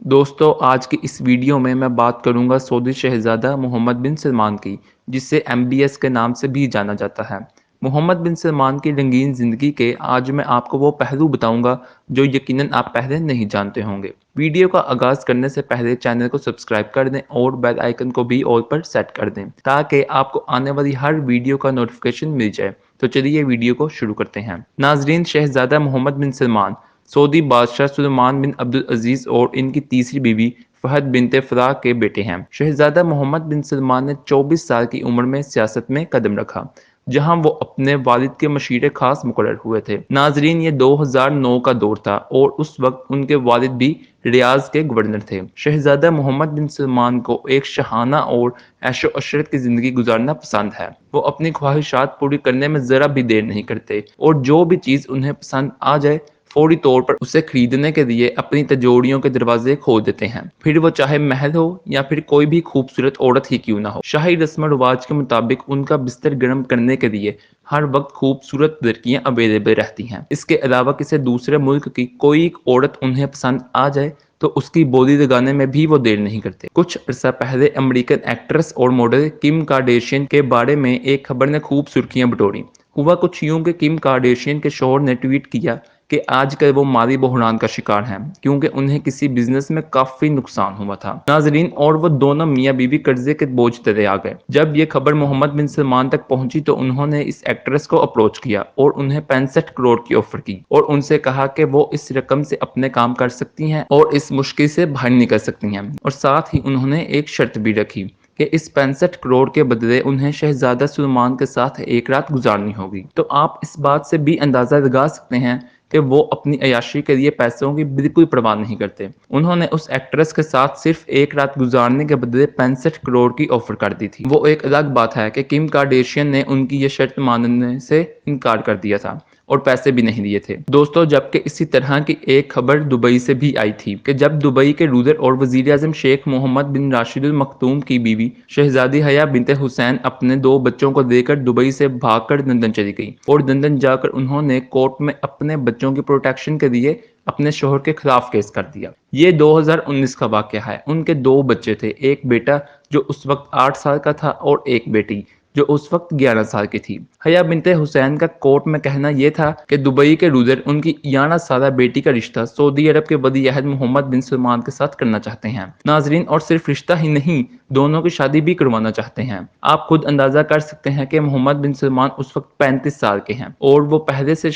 دوستو آج کی اس ویڈیو میں بات کروں گا سعودی شہزادہ محمد بن سلمان کی، جسے MBS کے نام سے بھی جانا جاتا ہے۔ محمد بن سلمان کی رنگین زندگی کے آج میں آپ کو وہ پہلو بتاؤں گا جو یقیناً آپ پہلے نہیں جانتے ہوں گے۔ ویڈیو کا آغاز کرنے سے پہلے چینل کو سبسکرائب کر دیں اور بیل آئیکن کو بھی آل پر سیٹ کر دیں تاکہ آپ کو آنے والی ہر ویڈیو کا نوٹیفیکیشن مل جائے۔ تو چلیے ویڈیو کو شروع کرتے ہیں۔ ناظرین، شہزادہ محمد بن سلمان سعودی بادشاہ سلمان بن عبدالعزیز اور ان کی تیسری بیوی فہد بنت فراح کے بیٹے ہیں۔ شہزادہ محمد بن سلمان نے 24 سال کی عمر میں سیاست میں قدم رکھا، جہاں وہ اپنے والد کے مشیر خاص مقرر ہوئے تھے۔ ناظرین، یہ 2009 کا دور تھا اور اس وقت ان کے والد بھی ریاض کے گورنر تھے۔ شہزادہ محمد بن سلمان کو ایک شاہانہ اور عیش و عشرت کی زندگی گزارنا پسند ہے۔ وہ اپنی خواہشات پوری کرنے میں ذرا بھی دیر نہیں کرتے اور جو بھی چیز انہیں پسند آ جائے فوری طور پر اسے خریدنے کے لیے اپنی تجوڑیوں کے دروازے کھول دیتے ہیں، پھر وہ چاہے محل ہو یا پھر کوئی بھی خوبصورت عورت ہی کیوں نہ ہو۔ شاہی رسم و رواج کے مطابق ان کا بستر گرم کرنے کے لیے ہر وقت خوبصورت لڑکیاں اویلیبل رہتی ہیں۔ اس کے علاوہ کسی دوسرے ملک کی کوئی ایک عورت انہیں پسند آ جائے تو اس کی بولی لگانے میں بھی وہ دیر نہیں کرتے۔ کچھ عرصہ پہلے امریکن ایکٹریس اور ماڈل کم کارڈیشین کے بارے میں ایک خبر نے خوب سرخیاں بٹوری۔ ہوا کچھ یوں کہ کم کارڈیشین کے شوہر نے ٹویٹ کیا کہ آج کل وہ مالی بحران کا شکار ہیں کیونکہ انہیں کسی بزنس میں کافی نقصان ہوا تھا۔ ناظرین، اور وہ دونوں میاں بیوی قرضے کے بوجھ تلے آ گئے۔ جب یہ خبر محمد بن سلمان تک پہنچی تو انہوں نے اس ایکٹریس کو اپروچ کیا اور انہیں 65 کروڑ کی آفر کی اور ان سے کہا کہ وہ اس رقم سے اپنے کام کر سکتی ہیں اور اس مشکل سے باہر نکل سکتی ہیں، اور ساتھ ہی انہوں نے ایک شرط بھی رکھی کہ اس 65 کروڑ کے بدلے انہیں شہزادہ سلمان کے ساتھ ایک رات گزارنی ہوگی۔ تو آپ اس بات سے بھی اندازہ لگا سکتے ہیں کہ وہ اپنی عیاشی کے لیے پیسوں کی بالکل پرواہ نہیں کرتے۔ انہوں نے اس ایکٹریس کے ساتھ صرف ایک رات گزارنے کے بدلے 65 کروڑ کی آفر کر دی تھی۔ وہ ایک الگ بات ہے کہ کم کارڈیشین نے ان کی یہ شرط ماننے سے انکار کر دیا تھا اور پیسے بھی نہیں دیے تھے۔ دوستو، جبکہ اسی طرح کی ایک خبر دبئی سے بھی آئی تھی کہ جب دبئی کے رولر اور وزیر اعظم شیخ محمد بن راشد المختوم کی بیوی شہزادی حیا بنت حسین اپنے 2 بچوں کو لے کر دبئی سے بھاگ کر لندن چلی گئی اور لندن جا کر انہوں نے کورٹ میں اپنے بچوں کی پروٹیکشن کے لیے اپنے شوہر کے خلاف کیس کر دیا۔ یہ 2019 کا واقعہ ہے۔ ان کے 2 بچے تھے، ایک بیٹا جو اس وقت 8 سال کا تھا اور ایک بیٹی جو اس وقت 11 سال کی تھی۔ حیا بنت حسین کا کورٹ میں کہنا یہ تھا کہ دبئی کے رولر ان کی 11 سالہ بیٹی کا رشتہ سعودی عرب کے ولی عہد محمد بن سلمان کے ساتھ کرنا چاہتے ہیں۔ ناظرین، اور صرف رشتہ ہی نہیں، دونوں کی شادی بھی کروانا چاہتے ہیں۔ آپ خود اندازہ کر سکتے ہیں کہ محمد بن سلمان اس وقت 35 سال کے ہیں اور وہ پہلے سے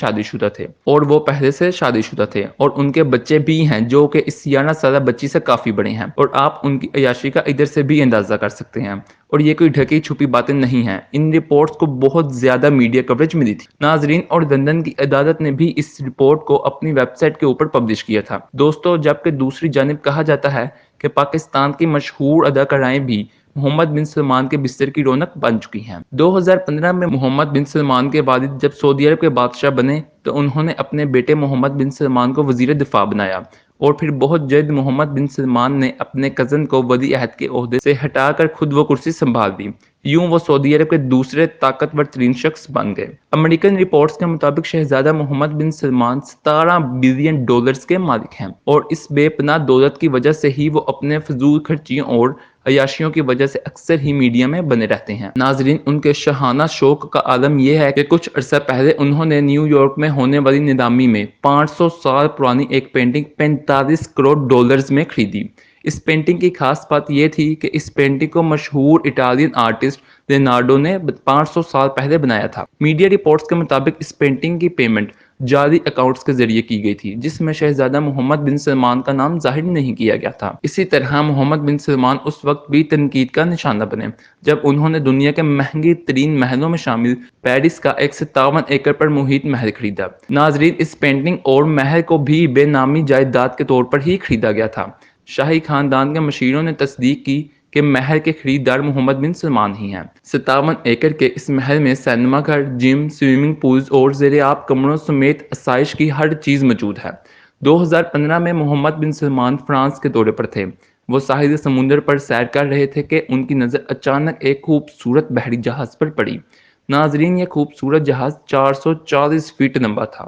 شادی شدہ تھے اور ان کے بچے بھی ہیں جو کہ اس 11 سالہ بچی سے کافی بڑے ہیں، اور آپ ان کی عیاشی کا ادھر سے بھی اندازہ کر سکتے ہیں۔ اور یہ کوئی ڈھکی چھپی باتیں نہیں ہیں، ان رپورٹس کو بہت زیادہ میڈیا کوریج ملی تھی۔ ناظرین، اور لندن کی عدالت نے بھی اس رپورٹ کو اپنی ویب سائٹ کے اوپر پبلش کیا تھا۔ دوستو، جبکہ دوسری جانب کہا جاتا ہے کہ پاکستان کی مشہور اداکارائیں بھی محمد بن سلمان کے بستر کی رونق بن چکی ہیں۔ 2015 میں محمد بن سلمان کے والد جب سعودی عرب کے بادشاہ بنے تو انہوں نے اپنے بیٹے محمد بن سلمان کو وزیر دفاع بنایا، اور پھر بہت جلد محمد بن سلمان نے اپنے کزن کو ولی عہد کے عہدے سے ہٹا کر خود وہ کرسی سنبھال دی۔ یوں وہ سعودی عرب کے دوسرے طاقتور ترین شخص بن گئے۔ امریکن رپورٹس کے مطابق شہزادہ محمد بن سلمان 17 بلین ڈالرز کے مالک ہیں، اور اس بے پناہ دولت کی وجہ سے ہی وہ اپنے فضول خرچیوں اور عیاشیوں کی وجہ سے اکثر ہی میڈیا میں بنے رہتے ہیں۔ ناظرین، ان کے شاہانہ شوق کا عالم یہ ہے کہ کچھ عرصہ پہلے انہوں نے نیو یارک میں ہونے والی نیلامی میں 500 سال پرانی ایک پینٹنگ 45 کروڑ ڈالرز میں خریدی۔ اس پینٹنگ کی خاص بات یہ تھی کہ اس پینٹنگ کو مشہور اٹالین آرٹسٹ لینارڈو نے 500 سال پہلے بنایا تھا۔ میڈیا رپورٹس کے مطابق اس پینٹنگ کی پیمنٹ جعلی اکاؤنٹس کے ذریعے کی گئی تھی جس میں شہزادہ محمد بن سلمان کا نام ظاہر نہیں کیا گیا تھا۔ اسی طرح محمد بن سلمان اس وقت بھی تنقید کا نشانہ بنے جب انہوں نے دنیا کے مہنگی ترین محلوں میں شامل پیرس کا ایک 57 ایکڑ پر محیط محل خریدا۔ ناظرین، اس پینٹنگ اور محل کو بھی بے نامی جائیداد کے طور پر ہی خریدا گیا تھا۔ شاہی خاندان کے مشیروں نے تصدیق کی کہ محل کے خریدار محمد بن سلمان ہی ہیں۔ 57 ایکڑ کے اس محل میں سینما گھر، جم، سوئمنگ پولز اور زیر آب کمروں سمیت آسائش کی ہر چیز موجود ہے۔ 2015 میں محمد بن سلمان فرانس کے دورے پر تھے۔ وہ ساحل سمندر پر سیر کر رہے تھے کہ ان کی نظر اچانک ایک خوبصورت بحری جہاز پر پڑی۔ ناظرین، یہ خوبصورت جہاز 440 فٹ لمبا تھا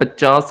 50